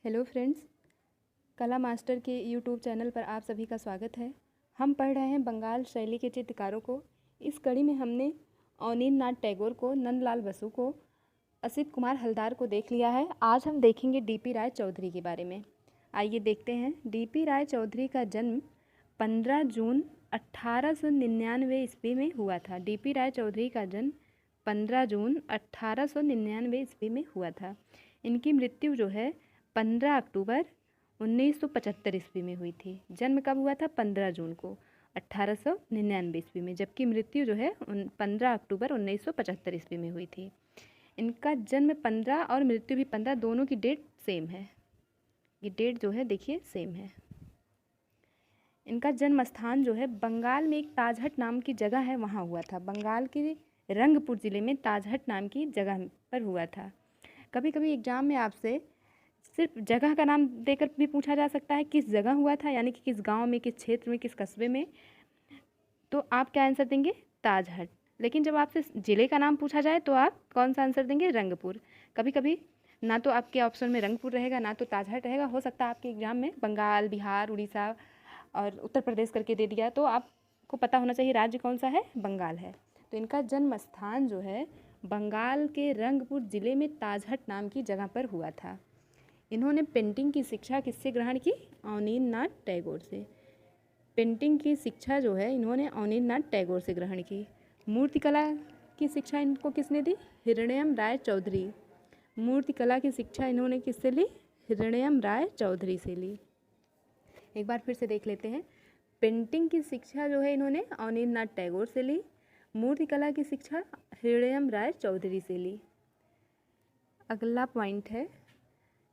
Hello friends, कला master के YouTube channel पर आप सभी का स्वागत है। हम पढ़ रहे हैं बंगाल शैली के चित्रकारों को। इस कड़ी में हमने अवनींद्रनाथ टैगोर को, नंदलाल बसु को, असित कुमार हलदार को देख लिया है। आज हम देखेंगे डीपी राय चौधरी के बारे में। आइए देखते हैं। डीपी राय चौधरी का जन्म 15 जून 1899 ईस्वी में हुआ था। डीपी राय चौधरी का जन्म 15 जून 1899 ईस्वी में हुआ था। इनकी मृत्यु जो है 15 अक्टूबर 1975 ईस्वी में हुई थी। जन्म कब हुआ था? 15 जून को 1899 ईस्वी में, जबकि मृत्यु जो है 15 अक्टूबर 1975 ईस्वी में हुई थी। इनका जन्म 15 और मृत्यु भी 15, दोनों की डेट सेम है। ये डेट जो है देखिए सेम है। इनका जन्म स्थान जो है बंगाल में एक ताजहट नाम की जगह है, वहाँ हुआ था। बंगाल के रंगपुर ज़िले में ताजहट नाम की जगह पर हुआ था। कभी कभी एग्जाम में आपसे सिर्फ जगह का नाम देकर भी पूछा जा सकता है, किस जगह हुआ था, यानी कि किस गांव में, किस क्षेत्र में, किस कस्बे में। तो आप क्या आंसर देंगे? ताजहट। लेकिन जब आपसे ज़िले का नाम पूछा जाए तो आप कौन सा आंसर देंगे? रंगपुर। कभी कभी ना तो आपके ऑप्शन में रंगपुर रहेगा, ना तो ताजहट रहेगा। हो सकता है आपके एग्जाम में बंगाल, बिहार, उड़ीसा और उत्तर प्रदेश करके दे दिया, तो आपको पता होना चाहिए राज्य कौन सा है, बंगाल है। तो इनका जन्म स्थान जो है बंगाल के रंगपुर ज़िले में ताजहट नाम की जगह पर हुआ था। इन्होंने पेंटिंग की शिक्षा किससे ग्रहण की? अवनींद्रनाथ टैगोर से। पेंटिंग की शिक्षा जो है इन्होंने अवनींद्रनाथ टैगोर से ग्रहण की। मूर्तिकला की शिक्षा इनको किसने दी? हिरण्यम राय चौधरी। मूर्तिकला की शिक्षा इन्होंने किससे ली? हिरण्यम राय चौधरी से ली। एक बार फिर से देख लेते हैं। पेंटिंग की शिक्षा जो है इन्होंने अवनींद्रनाथ टैगोर से ली। मूर्तिकला की शिक्षा हिरण्यम राय चौधरी से ली। अगला पॉइंट है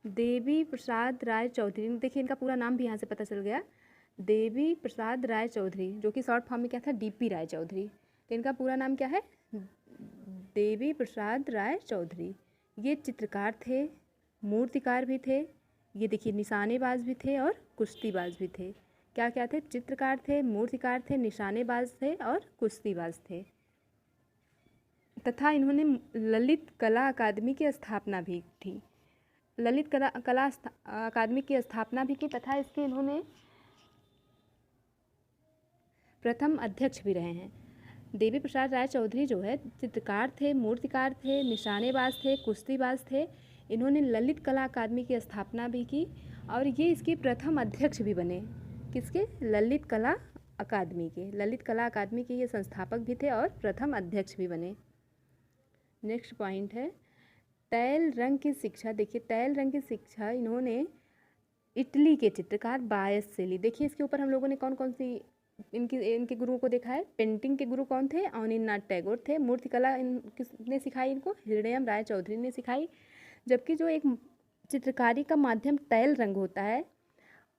देवी प्रसाद राय चौधरी। देखिए इनका पूरा नाम भी यहाँ से पता चल गया, देवी प्रसाद राय चौधरी, जो कि शॉर्ट फॉर्म में क्या था? डीपी राय चौधरी। तो इनका पूरा नाम क्या है? देवी प्रसाद राय चौधरी। ये चित्रकार थे, मूर्तिकार भी थे, ये देखिए निशानेबाज भी थे और कुश्तीबाज भी थे। क्या क्या थे? चित्रकार थे, मूर्तिकार थे, निशानेबाज थे और कुश्तीबाज थे। तथा इन्होंने ललित कला अकादमी की स्थापना भी थी। ललित कला अकादमी की स्थापना भी की, तथा इसके इन्होंने प्रथम अध्यक्ष भी रहे हैं। देवी प्रसाद राय चौधरी जो है चित्रकार थे, मूर्तिकार थे, निशानेबाज थे, कुश्तीबाज थे। इन्होंने ललित कला अकादमी की स्थापना भी की और ये इसके प्रथम अध्यक्ष भी बने। किसके? ललित कला अकादमी के। ललित कला अकादमी के ये संस्थापक भी थे और प्रथम अध्यक्ष भी बने। नेक्स्ट पॉइंट है तैल रंग की शिक्षा। देखिए तैल रंग की शिक्षा इन्होंने इटली के चित्रकार बायस से ली। देखिए इसके ऊपर हम लोगों ने कौन कौन सी इनके गुरुओं को देखा है। पेंटिंग के गुरु कौन थे? अवनींद्रनाथ टैगोर थे। मूर्तिकला किसने सिखाई इनको? हिरण्यम राय चौधरी ने सिखाई। जबकि जो एक चित्रकारी का माध्यम तैल रंग होता है,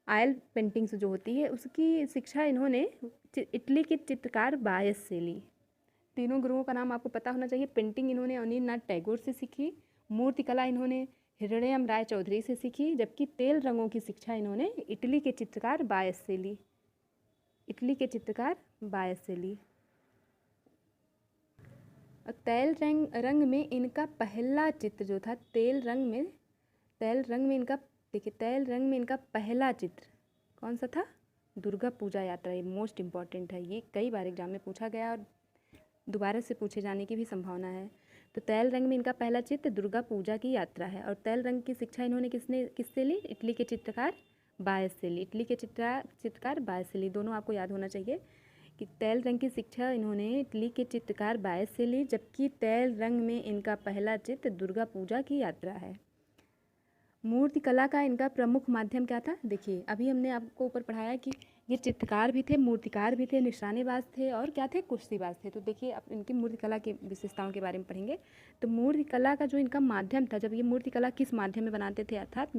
ऑयल पेंटिंग्स जो होती है, उसकी शिक्षा इन्होंने इटली के चित्रकार बायस से ली। तीनों गुरुओं का नाम आपको पता होना चाहिए। पेंटिंग इन्होंने अवनींद्रनाथ टैगोर से सीखी, मूर्तिकला इन्होंने हिरण्यम राय चौधरी से सीखी, जबकि तेल रंगों की शिक्षा इन्होंने इटली के चित्रकार बायस से ली। इटली के चित्रकार बायस से ली। और तैल रंग में इनका पहला चित्र जो था, तैल रंग में इनका, देखिए तैल रंग में इनका पहला चित्र कौन सा था? दुर्गा पूजा यात्रा। ये मोस्ट इम्पॉर्टेंट है, ये कई बार एग्जाम में पूछा गया और दोबारा से पूछे जाने की भी संभावना है। तो तैल रंग में इनका पहला चित्र दुर्गा पूजा की यात्रा है। और तैल रंग की शिक्षा इन्होंने किससे ली? इटली के चित्रकार बायस से ली। इटली के चित्रकार बायस से ली। दोनों आपको याद होना चाहिए कि तैल रंग की शिक्षा इन्होंने इटली के चित्रकार बायस से ली, जबकि तैल रंग में इनका पहला चित्र दुर्गा पूजा की यात्रा है। मूर्तिकला का इनका प्रमुख माध्यम क्या था? देखिए अभी हमने आपको ऊपर पढ़ाया कि ये चित्रकार भी थे, मूर्तिकार भी थे, निशानेबाज थे और क्या थे? कुश्तीबाज थे। तो देखिए अब इनकी मूर्तिकला की विशेषताओं के बारे में पढ़ेंगे। तो मूर्तिकला का जो इनका माध्यम था, जब ये मूर्तिकला किस माध्यम में बनाते थे, अर्थात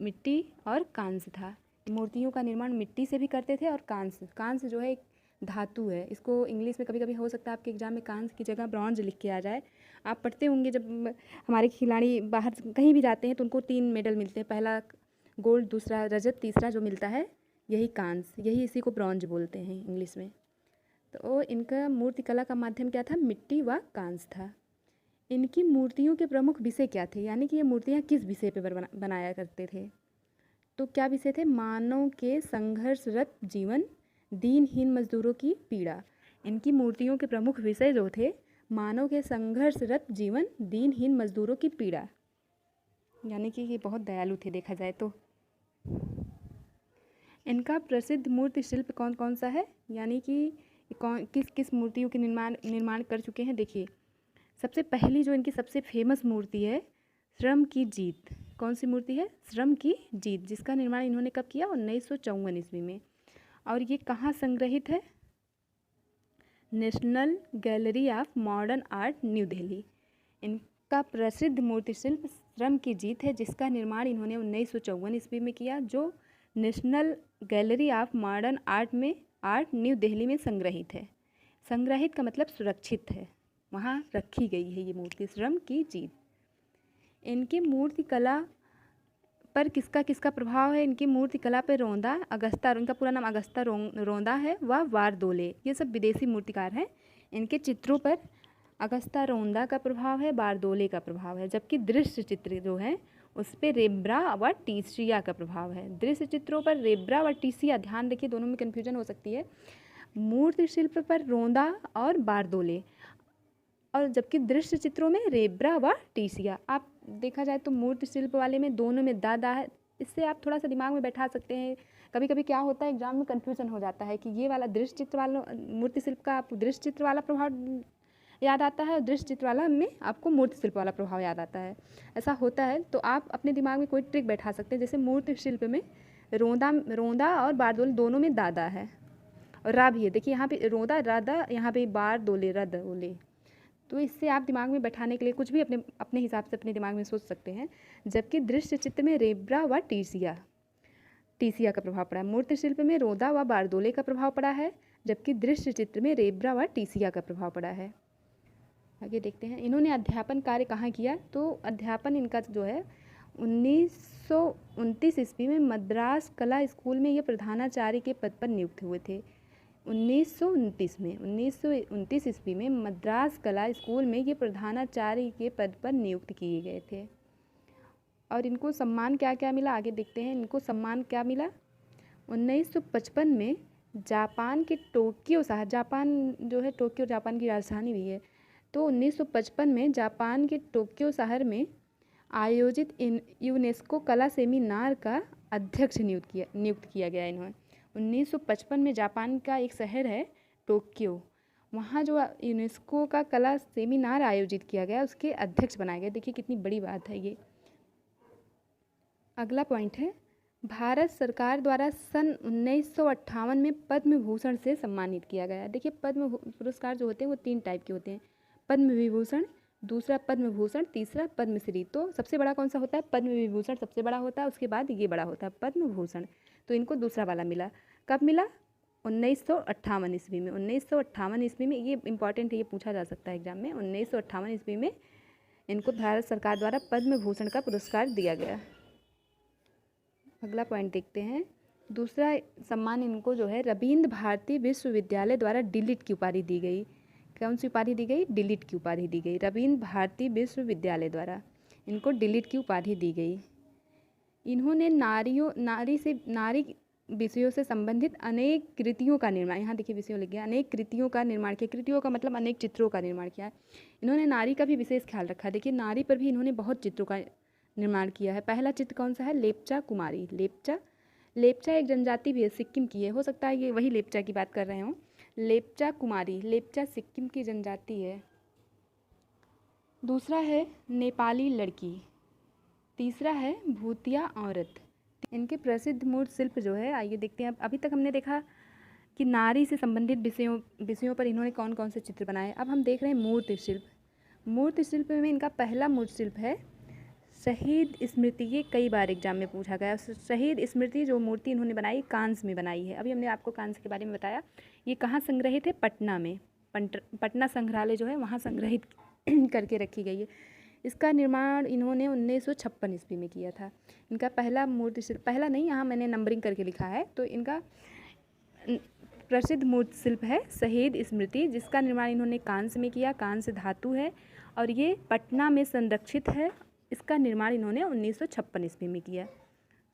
मिट्टी और कांस्य था। मूर्तियों का निर्माण मिट्टी से भी करते थे और कांस्य जो है एक धातु है। इसको इंग्लिश में कभी कभी हो सकता है आपके एग्जाम में कांस्य की जगह ब्रॉन्ज लिख के आ जाए। आप पढ़ते होंगे जब हमारे खिलाड़ी बाहर कहीं भी जाते हैं तो उनको 3 मेडल मिलते हैं, पहला गोल्ड, दूसरा रजत, तीसरा जो मिलता है यही कांस्य, यही इसी को ब्रॉन्ज बोलते हैं इंग्लिश में। तो इनका मूर्तिकला का माध्यम क्या था? मिट्टी व कांस्य था। इनकी मूर्तियों के प्रमुख विषय क्या थे, यानी कि ये मूर्तियाँ किस विषय पर बनाया करते थे। तो क्या विषय थे, मानव के संघर्षरत जीवन, दीनहीन मजदूरों की पीड़ा। इनकी मूर्तियों के प्रमुख विषय जो थे, मानव के संघर्षरत जीवन, दीनहीन मजदूरों की पीड़ा, यानी कि ये बहुत दयालु थे देखा जाए तो। इनका प्रसिद्ध मूर्ति शिल्प कौन कौन सा है, यानी कि कौन किस किस मूर्तियों के निर्माण कर चुके हैं। देखिए, सबसे पहली जो इनकी सबसे फेमस मूर्ति है, श्रम की जीत। कौन सी मूर्ति है, श्रम की जीत, जिसका निर्माण इन्होंने कब किया, 1954 ईस्वी में। और ये कहाँ संग्रहित है, national gallery of modern art, new Delhi. इनका प्रसिद्ध मूर्ति शिल्प श्रम की जीत है, जिसका निर्माण इन्होंने 1954 ईस्वी में किया, जो national gallery of modern art new Delhi में संग्रहित है। संग्रहित का मतलब सुरक्षित है, वहाँ रखी गई है ये मूर्ति, श्रम की जीत। इनकी मूर्ति कला पर किसका किसका प्रभाव है, इनकी मूर्ति कला पर रोंदा, अगस्ता, इनका पूरा नाम अगस्ता रोंदा है, व बारदोले, ये सब विदेशी मूर्तिकार हैं। इनके चित्रों पर अगस्ता रोंदा का प्रभाव है, बारदोले का प्रभाव है, जबकि दृश्य चित्र जो है उस पर रेब्रा व टीसिया का प्रभाव है। दृश्य चित्रों पर रेब्रा व टीसिया, ध्यान रखिए दोनों में कन्फ्यूजन हो सकती है। मूर्ति शिल्प पर रोंदा और बारदोले, और जबकि दृश्य चित्रों में रेब्रा व टीसिया। आप देखा जाए तो मूर्ति शिल्प वाले में दोनों में दादा है, इससे आप थोड़ा सा दिमाग में बैठा सकते हैं। कभी कभी क्या होता है, एग्जाम में कन्फ्यूजन हो जाता है कि ये वाला दृश्य चित्र वाला मूर्ति शिल्प का आपको दृश्य चित्र वाला प्रभाव याद आता है, और दृश्य चित्र वाला में आपको मूर्ति शिल्प वाला प्रभाव याद आता है। ऐसा होता है, तो आप अपने दिमाग में कोई ट्रिक बैठा सकते हैं। जैसे मूर्ति शिल्प में रोंदा और बारदोले दोनों में दादा है, और रा भी है। देखिए यहाँ पे रोंदा राधा, यहाँ पे बारदोले रदोले। तो इससे आप दिमाग में बैठाने के लिए कुछ भी अपने हिसाब से अपने दिमाग में सोच सकते हैं। जबकि दृश्य चित्र में रेब्रा व टीसिया का प्रभाव पड़ा है। मूर्ति शिल्प में रोंदा व बारदोले का प्रभाव पड़ा है, जबकि दृश्य चित्र में रेब्रा व टीसिया का प्रभाव पड़ा है। आगे देखते हैं, इन्होंने अध्यापन कार्य कहाँ किया। तो अध्यापन इनका जो है 1929 ईस्वी में मद्रास कला स्कूल में ये प्रधानाचार्य के पद पर नियुक्त हुए थे। 1929 ईस्वी में मद्रास कला स्कूल में ये प्रधानाचार्य के पद पर नियुक्त किए गए थे। और इनको सम्मान क्या क्या मिला, आगे देखते हैं। इनको सम्मान क्या मिला, 1955 में जापान के टोक्यो शहर, जापान जो है टोक्यो जापान की राजधानी भी है, तो 1955 में जापान के टोक्यो शहर में आयोजित यूनेस्को कला सेमिनार का अध्यक्ष नियुक्त किया गया इन्होंने। 1955 में जापान का एक शहर है टोक्यो, वहाँ जो यूनेस्को का कला सेमिनार आयोजित किया गया, उसके अध्यक्ष बनाए गए। देखिए कितनी बड़ी बात है ये। अगला पॉइंट है, भारत सरकार द्वारा सन 1958 में पद्म भूषण से सम्मानित किया गया। देखिए पद्म पुरस्कार जो होते हैं वो 3 टाइप के होते हैं, पद्म विभूषण, दूसरा पद्म भूषण, तीसरा पद्मश्री। तो सबसे बड़ा कौन सा होता है, पद्म विभूषण सबसे बड़ा होता है, उसके बाद ये बड़ा होता है पद्म भूषण। तो इनको दूसरा वाला मिला, कब मिला, 1958 ईस्वी में। 1958 ईस्वी में, ये इंपॉर्टेंट है, ये पूछा जा सकता है एग्जाम में। 1958 ईस्वी में इनको भारत सरकार द्वारा पद्म भूषण का पुरस्कार दिया गया। अगला पॉइंट देखते हैं, दूसरा सम्मान इनको जो है रविंद्र भारती विश्वविद्यालय द्वारा डिलीट की उपाधि दी गई। कौन सी उपाधि दी गई, डिलीट की उपाधि दी गई। रविंद्र भारती विश्वविद्यालय द्वारा इनको डिलीट की उपाधि दी गई। इन्होंने नारी विषयों से संबंधित अनेक कृतियों का निर्माण, यहाँ देखिए विषयों लिख गया, अनेक कृतियों का निर्माण किया। कृतियों का मतलब अनेक चित्रों का निर्माण किया। इन्होंने नारी का भी विशेष ख्याल रखा। देखिए नारी पर भी इन्होंने बहुत चित्रों का निर्माण किया है। पहला चित्र कौन सा है, लेप्चा कुमारी। लेप्चा एक जनजाति भी है, सिक्किम की है, हो सकता है ये वही लेप्चा की बात कर रहे हों। लेप्चा कुमारी, लेप्चा सिक्किम की जनजाति है। दूसरा है नेपाली लड़की, तीसरा है भूतिया औरत। इनके प्रसिद्ध मूर्ति शिल्प जो है, आइए देखते हैं। अभी तक हमने देखा कि नारी से संबंधित विषयों पर इन्होंने कौन कौन से चित्र बनाए। अब हम देख रहे हैं मूर्ति शिल्प। मूर्ति शिल्प में इनका पहला मूर्ति शिल्प है शहीद स्मृति। ये कई बार एग्जाम में पूछा गया। शहीद स्मृति जो मूर्ति इन्होंने बनाई, कांस में बनाई है। अभी हमने आपको कांस के बारे में बताया। ये कहाँ संग्रहित है, पटना में। पटना संग्रहालय जो है वहाँ संग्रहित करके रखी गई है। इसका निर्माण इन्होंने 1956 ईस्वी में किया था। इनका पहला मूर्ति शिल्प, पहला नहीं, यहाँ मैंने नंबरिंग करके लिखा है, तो इनका प्रसिद्ध मूर्ति शिल्प है शहीद स्मृति, जिसका निर्माण इन्होंने कांस्य में किया। कांस्य धातु है और ये पटना में संरक्षित है। इसका निर्माण इन्होंने 1956 ईस्वी में किया।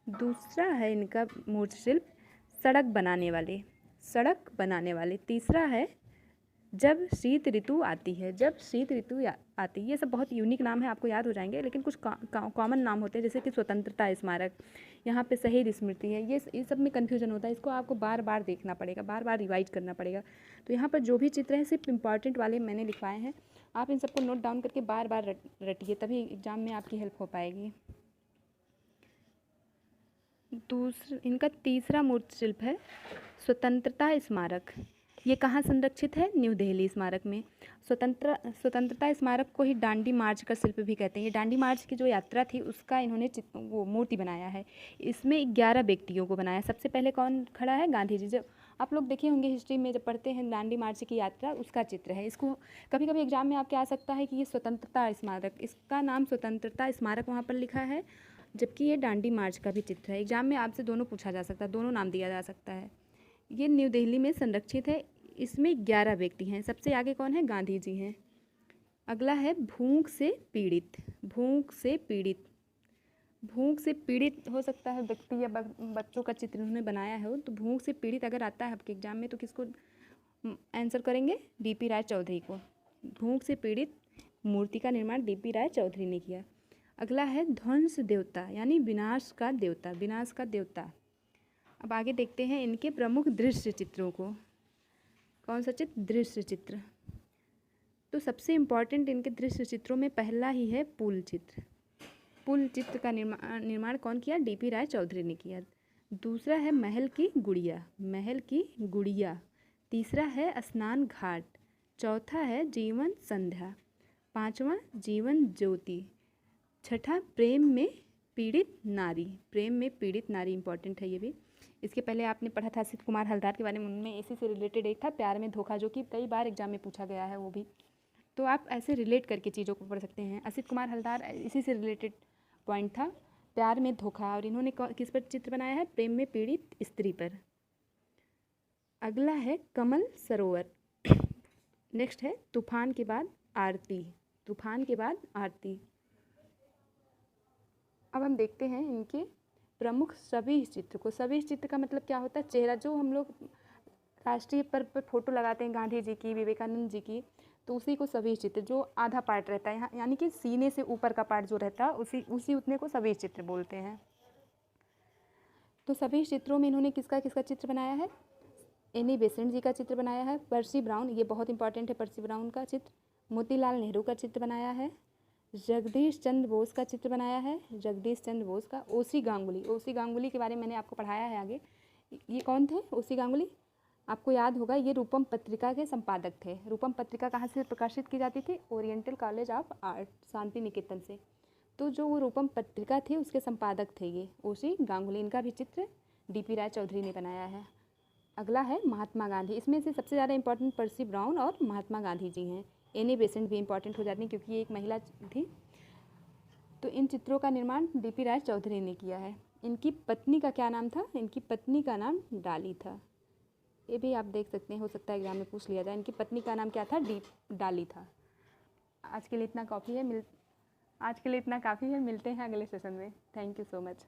दूसरा है इनका मूर्ति शिल्प सड़क बनाने वाले, सड़क बनाने वाले। तीसरा है जब शीत ऋतु आती है, जब शीत ऋतु आती है। ये सब बहुत यूनिक नाम है, आपको याद हो जाएंगे, लेकिन कुछ कॉमन नाम होते हैं, जैसे कि स्वतंत्रता स्मारक, यहाँ पे शहीद स्मृति है। ये सब में कन्फ्यूजन होता है, इसको आपको बार बार देखना पड़ेगा, बार बार रिवाइज करना पड़ेगा। तो यहाँ पर जो भी चित्र हैं सिर्फ इंपॉर्टेंट वाले मैंने लिखवाए हैं, आप इन सबको नोट डाउन करके बार बार रटिए, तभी एग्जाम में आपकी हेल्प हो पाएगी। इनका तीसरा मूर्ति शिल्प है स्वतंत्रता स्मारक। ये कहाँ संरक्षित है? न्यू दिल्ली स्मारक में। स्वतंत्रता स्मारक को ही दांडी मार्च का शिल्प भी कहते हैं। ये दांडी मार्च की जो यात्रा थी उसका इन्होंने वो मूर्ति बनाया है। इसमें 11 व्यक्तियों को बनाया। सबसे पहले कौन खड़ा है? गांधी जी। जब आप लोग देखे होंगे हिस्ट्री में जब पढ़ते हैं दांडी मार्च की यात्रा, उसका चित्र है। इसको कभी कभी एग्जाम में आपके आ सकता है कि ये स्वतंत्रता स्मारक, इसका नाम स्वतंत्रता स्मारक वहाँ पर लिखा है, जबकि ये दांडी मार्च का भी चित्र है। एग्जाम में आपसे दोनों पूछा जा सकता है, दोनों नाम दिया जा सकता है। ये न्यू दिल्ली में संरक्षित है। इसमें 11 व्यक्ति हैं। सबसे आगे कौन है? गांधी जी हैं। अगला है भूख से पीड़ित। भूख से पीड़ित, भूख से पीड़ित हो सकता है व्यक्ति या बच्चों का चित्र उन्होंने बनाया है। तो भूख से पीड़ित अगर आता है आपके एग्जाम में तो किसको आंसर करेंगे? डीपी राय चौधरी को। भूख से पीड़ित मूर्ति का निर्माण डीपी राय चौधरी ने किया। अगला है ध्वंस देवता, यानी विनाश का देवता, विनाश का देवता। अब आगे देखते हैं इनके प्रमुख दृश्य चित्रों को। कौन सा चित्र? दृश्य चित्र। तो सबसे इम्पॉर्टेंट इनके दृश्य चित्रों में पहला ही है पुल चित्र। पुल चित्र का निर्माण कौन किया? डीपी राय चौधरी ने किया। दूसरा है महल की गुड़िया, महल की गुड़िया। तीसरा है स्नान घाट। चौथा है जीवन संध्या। पांचवा जीवन ज्योति। छठा प्रेम में पीड़ित नारी, प्रेम में पीड़ित नारी इंपॉर्टेंट है ये भी। इसके पहले आपने पढ़ा था असित कुमार हलदार के बारे में, उनमें इसी से रिलेटेड एक था प्यार में धोखा, जो कि कई बार एग्जाम में पूछा गया है वो भी। तो आप ऐसे रिलेट करके चीज़ों को पढ़ सकते हैं। असित कुमार हलदार इसी से रिलेटेड पॉइंट था, प्यार में धोखा, और इन्होंने किस पर चित्र बनाया है? प्रेम में पीड़ित स्त्री पर। अगला है कमल सरोवर। नेक्स्ट है तूफान के बाद आरती, तूफान के बाद आरती। अब हम देखते हैं इनके प्रमुख सभी चित्र को। सभी चित्र का मतलब क्या होता है? चेहरा। जो हम लोग राष्ट्रीय पर्व पर फोटो लगाते हैं गांधी जी की, विवेकानंद जी की, तो उसी को सभी चित्र, जो आधा पार्ट रहता है यहाँ, यानी कि सीने से ऊपर का पार्ट जो रहता है उसी उतने को सभी चित्र बोलते हैं। तो सभी चित्रों में इन्होंने किसका किसका चित्र बनाया है? एनी बेसेंट जी का चित्र बनाया है। पर्सी ब्राउन, ये बहुत इंपॉर्टेंट है, पर्सी ब्राउन का चित्र। मोतीलाल नेहरू का चित्र बनाया है। जगदीश चंद्र बोस का चित्र बनाया है, जगदीश चंद्र बोस का। ओसी गांगुली, ओसी गांगुली के बारे में मैंने आपको पढ़ाया है आगे। ये कौन थे ओसी गांगुली? आपको याद होगा, ये रूपम पत्रिका के संपादक थे। रूपम पत्रिका कहाँ से प्रकाशित की जाती थी? Oriental college of art, Shanti Niketan से। तो जो वो रूपम पत्रिका थी उसके संपादक थे ये ओसी गांगुली। इनका भी चित्र डीपी राय चौधरी ने बनाया है। अगला है महात्मा गांधी। इसमें से सबसे ज़्यादा इंपॉर्टेंट पर्सी ब्राउन और महात्मा गांधी जी हैं। एनी बेसेंट भी इंपॉर्टेंट हो जाती हैं क्योंकि ये एक महिला थी। तो इन चित्रों का निर्माण डीपी राय चौधरी ने किया है। इनकी पत्नी का क्या नाम था? इनकी पत्नी का नाम डाली था। ये भी आप देख सकते हैं, हो सकता है एग्जाम में पूछ लिया जाए। इनकी पत्नी का नाम क्या था? डाली था। आज के लिए इतना काफ़ी है, मिलते हैं अगले सेशन में। Thank you so much.